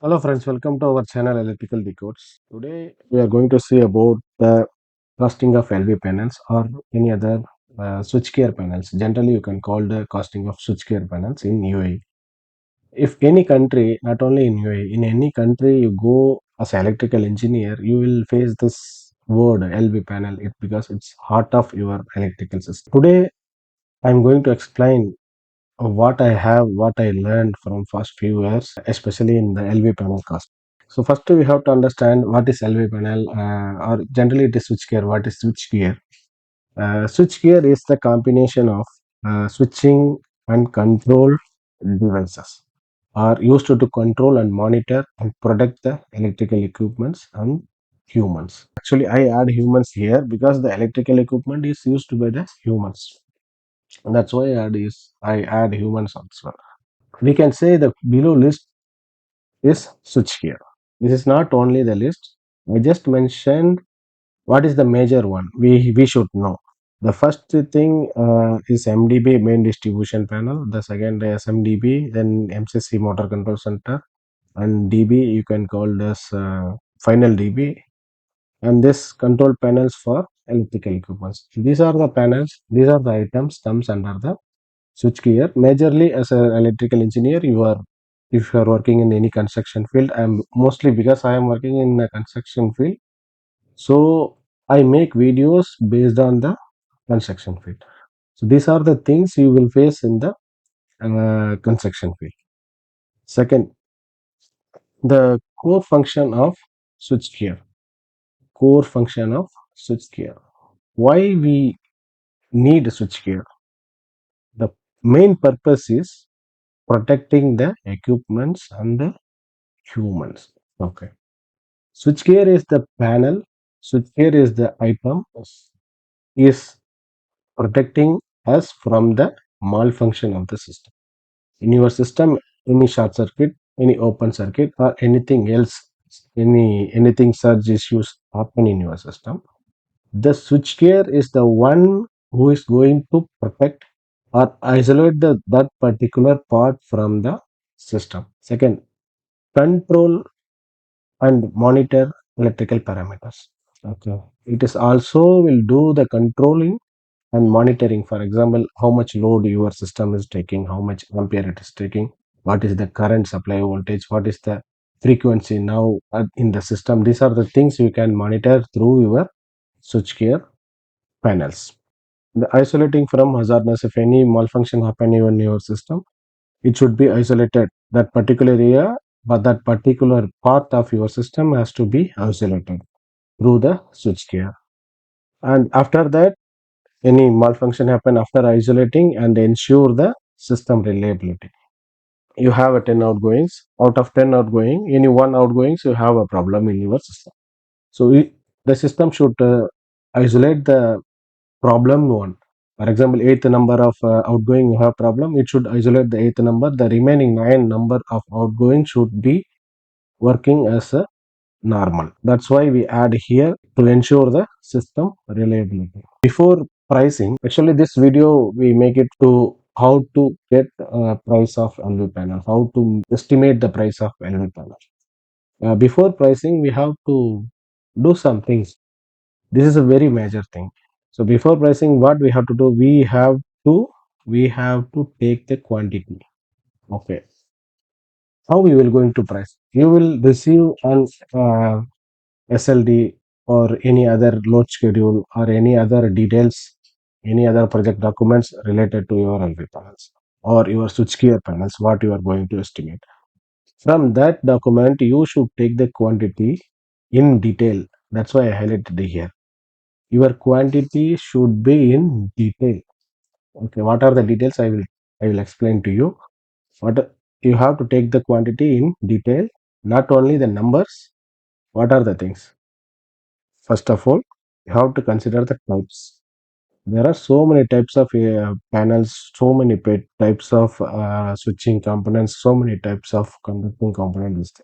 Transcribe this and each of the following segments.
Hello friends, welcome to our channel Electrical Decodes. Today we are going to see about the casting of LV panels or any other switchgear panels. Generally you can call the casting of switchgear panels in UAE. If any country, not only in UAE, in any country you go as an electrical engineer, you will face this word LV panel because it's heart of your electrical system. Today I'm going to explain what I learned from first few years, especially in the LV panel casting. So first we have to understand what is LV panel or generally it is switchgear. What is switchgear? Switchgear is the combination of switching and control devices are used to control and monitor and protect the electrical equipments and humans. Actually, I add humans here because the electrical equipment is used by the humans. And that's why I add humans also. We can say the below list is switchgear. This is not only the list. I just mentioned what is the major one we should know. The first thing is MDB, main distribution panel. The second is SMDB, then MCC motor control center, and DB you can call this final DB, and this control panels for electrical equipments. These are the panels. These are the items comes under the switchgear. Majorly, as an electrical engineer, if you are working in any construction field, I'm mostly because I am working in the construction field, so I make videos based on the construction field. So these are the things you will face in the construction field. Second, the core function of switchgear. Core function of switchgear. Why we need a switchgear? The main purpose is protecting the equipments and the humans. Okay. Switchgear is the panel. Switchgear is the item is protecting us from the malfunction of the system. In your system, any short circuit, any open circuit, or anything else, anything surge issues happen in your system. The switchgear is the one who is going to protect or isolate that particular part from the system. Second, control and monitor electrical parameters. Okay. It is also will do the controlling and monitoring. For example, how much load your system is taking, how much ampere it is taking, what is the current supply voltage, what is the frequency now in the system. These are the things you can monitor through your switchgear panels. The isolating from hazardness, if any malfunction happen in your system, it should be isolated. That particular area, but that particular part of your system has to be isolated through the switchgear. And after that, any malfunction happen after isolating and ensure the system reliability. You have a 10 outgoings. Out of 10 outgoing, any one outgoings, you have a problem in your system. So the system should isolate the problem one. For example, eighth number of outgoing you have problem, it should isolate the eighth number. The remaining 9 number of outgoing should be working as a normal. That's why we add here to ensure the system reliability. Before pricing, actually this video we make it to how to get price of LV panel, how to estimate the price of LV panel. Before pricing, we have to do some things. This is a very major thing. So before pricing, what we have to do, we have to take the quantity. Okay, how we will going to price? You will receive an SLD or any other load schedule or any other details, any other project documents related to your LV panels or your switchgear panels, what you are going to estimate. From that document, you should take the quantity in detail. That's why I highlighted here. Your quantity should be in detail. Okay, what are the details? I will explain to you. What you have to take the quantity in detail, not only the numbers. What are the things? First of all, you have to consider the types. There are so many types of panels, so many types of switching components, so many types of conducting components.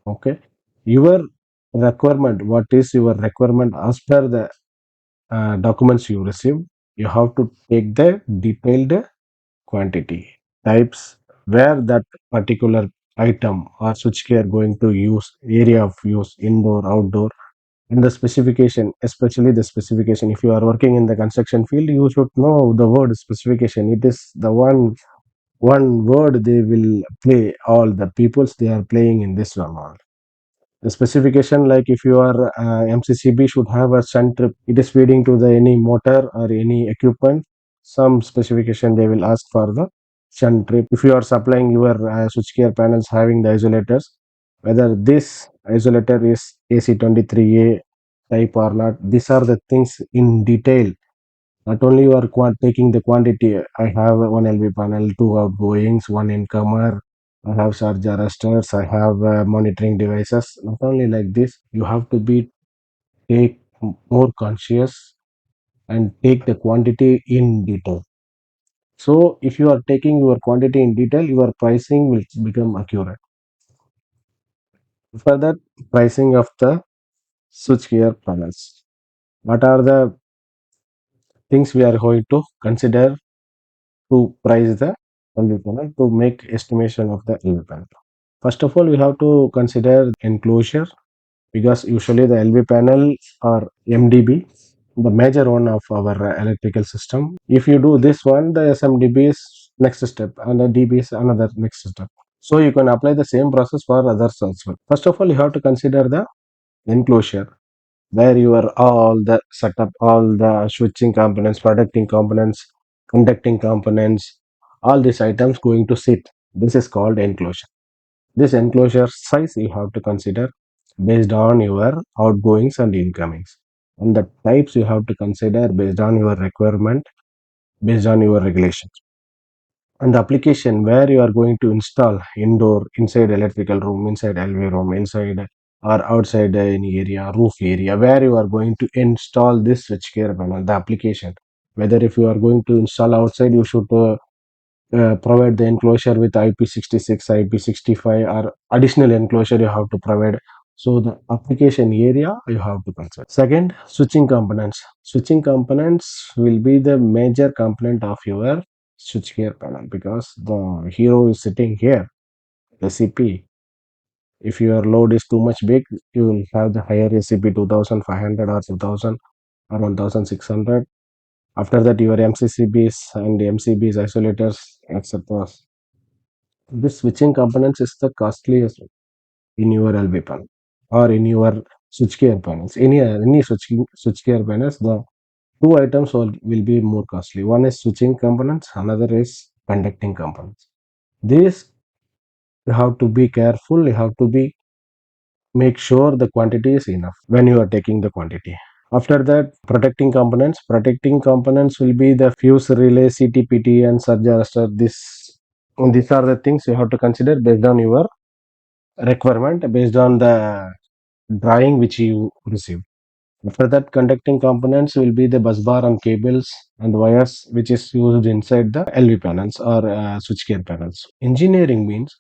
Okay, your requirement. What is your requirement as per the documents you receive? You have to take the detailed quantity types where that particular item or switchgear going to use, area of use, indoor, outdoor, and the specification, especially the specification. If you are working in the construction field, you should know the word specification. It is the one word they will play, all the peoples they are playing in this one. The specification, like if you are MCCB should have a shunt trip, it is feeding to the any motor or any equipment. Some specification they will ask for the shunt trip. If you are supplying your switchgear panels having the isolators, whether this isolator is AC23A type or not, these are the things in detail. Not only you are taking the quantity, I have one LV panel, two outgoings, one incomer, I have surge arresters, I have monitoring devices. Not only like this, you have to be take more conscious and take the quantity in detail. So if you are taking your quantity in detail, your pricing will become accurate. For that, pricing of the switchgear panels. What are the things we are going to consider to price the LV panel, to make estimation of the LV panel? First of all, we have to consider enclosure, because usually the LV panel or MDB, the major one of our electrical system. If you do this one, the SMDB is next step and the DB is another next step. So you can apply the same process for others as well. First of all, you have to consider the enclosure, where you are all the setup, all the switching components, protecting components, conducting components, all these items going to sit. This is called enclosure. This enclosure size you have to consider based on your outgoings and incomings. And the types you have to consider based on your requirement, based on your regulations. And the application where you are going to install indoor, inside electrical room, inside LV room, inside or outside any area, roof area, where you are going to install this switchgear panel, the application. Whether if you are going to install outside, you should provide the enclosure with IP66, IP65, or additional enclosure you have to provide. So the application area you have to consider. Second, switching components. Switching components will be the major component of your switchgear panel, because the hero is sitting here, the CP. If your load is too much big, you will have the higher SCP 2500 or 2000 or 1600. After that, your MCCBs and MCBs, isolators, etc. This switching components is the costliest in your LV panel or in your switchgear panels. Any switchgear panels, the two items will be more costly. One is switching components, another is conducting components. This you have to be careful. You have to be make sure the quantity is enough when you are taking the quantity. After that, protecting components. Protecting components will be the fuse relay, CTPT, and surge arrestor. These are the things you have to consider based on your requirement, based on the drawing which you receive. After that, conducting components will be the busbar and cables and wires which is used inside the LV panels or switchgear panels. Engineering means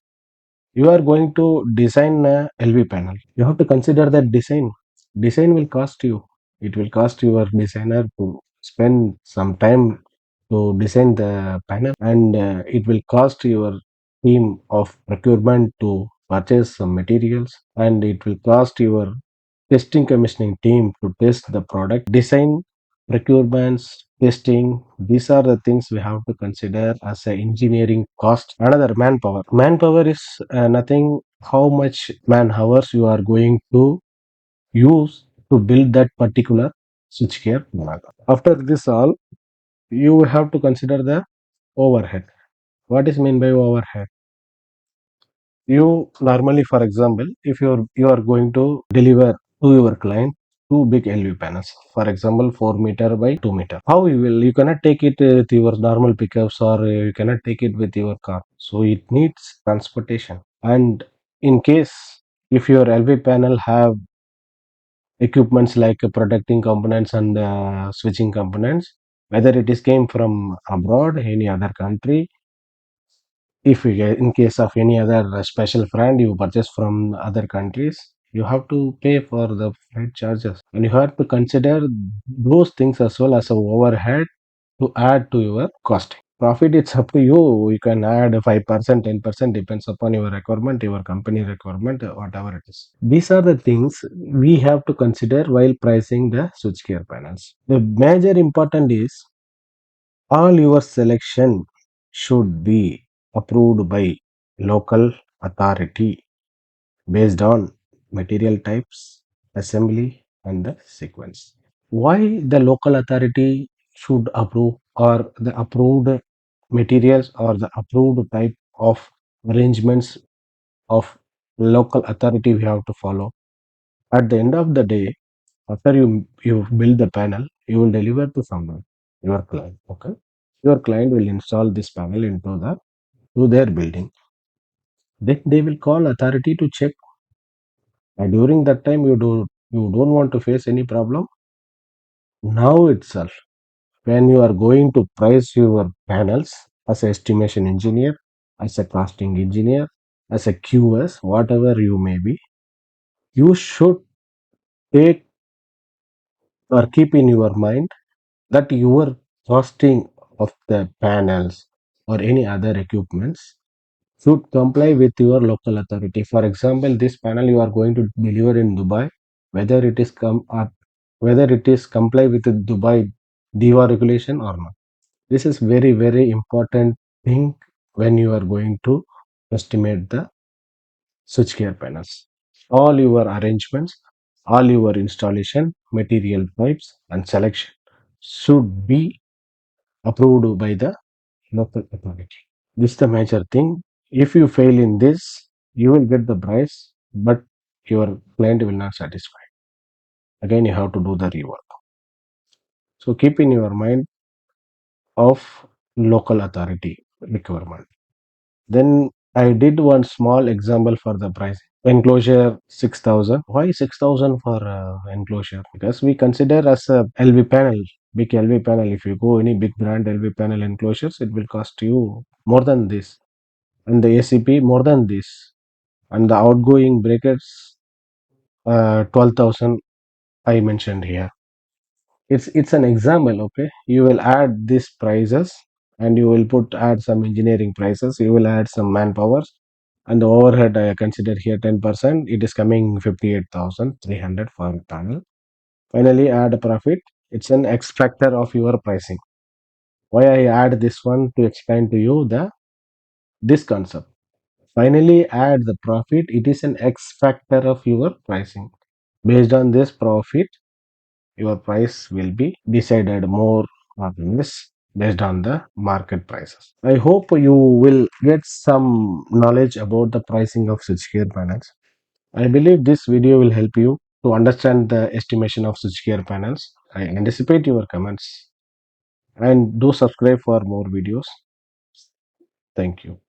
you are going to design a LV panel. You have to consider that design. Design will cost you. It will cost your designer to spend some time to design the panel, and it will cost your team of procurement to purchase some materials, and it will cost your testing commissioning team to test the product. Design, procurements, testing, these are the things we have to consider as a engineering cost. Another, manpower. Manpower is nothing, how much man hours you are going to use to build that particular switchgear panel. After this all, you have to consider the overhead. What is mean by overhead? You normally, for example, if you are going to deliver to your client two big LV panels, for example 4 meter by 2 meter, how you cannot take it with your normal pickups, or you cannot take it with your car, so it needs transportation. And in case if your LV panel have equipments like protecting components and switching components, whether it is came from abroad, any other country, if you get, in case of any other special friend you purchase from other countries, you have to pay for the freight charges, and you have to consider those things as well as a overhead to add to your costing. Profit, it's up to you. You can add 5%, 10%, depends upon your requirement, your company requirement, whatever it is. These are the things we have to consider while pricing the switchgear panels. The major important is all your selection should be approved by local authority based on material types, assembly, and the sequence. Why the local authority should approve, or the approved materials or the approved type of arrangements of local authority we have to follow? At the end of the day, after you build the panel, you will deliver to someone, your client. Okay, your client will install this panel into their building. Then they will call authority to check. And during that time, you don't want to face any problem. Now itself, when you are going to price your panels as an estimation engineer, as a costing engineer, as a QS, whatever you may be, you should take or keep in your mind that your costing of the panels or any other equipments should comply with your local authority. For example, this panel you are going to deliver in Dubai, whether it is whether it is comply with the Dubai DIVA regulation or not. This is very very important thing when you are going to estimate the switchgear panels. All your arrangements, all your installation, material types and selection should be approved by the local authority. This is the major thing. If you fail in this, you will get the price, but your client will not satisfy. Again, you have to do the rework. So keep in your mind of local authority requirement. Then I did one small example for the price. Enclosure 6,000. Why 6,000 for enclosure? Because we consider as a LV panel, big LV panel. If you go any big brand LV panel enclosures, it will cost you more than this, and the ACP more than this, and the outgoing brackets 12,000 I mentioned here. It's an example. Okay, you will add these prices and you will add some engineering prices, you will add some manpower, and the overhead I consider here 10%, it is coming 58,300 for a panel. Finally add a profit. It's an X factor of your pricing. Why I add this one to explain to you this concept. Finally add the profit, it is an X factor of your pricing. Based on this profit, your price will be decided more or less based on the market prices. I hope you will get some knowledge about the pricing of switchgear panels. I believe this video will help you to understand the estimation of switchgear panels. I anticipate your comments and do subscribe for more videos. Thank you.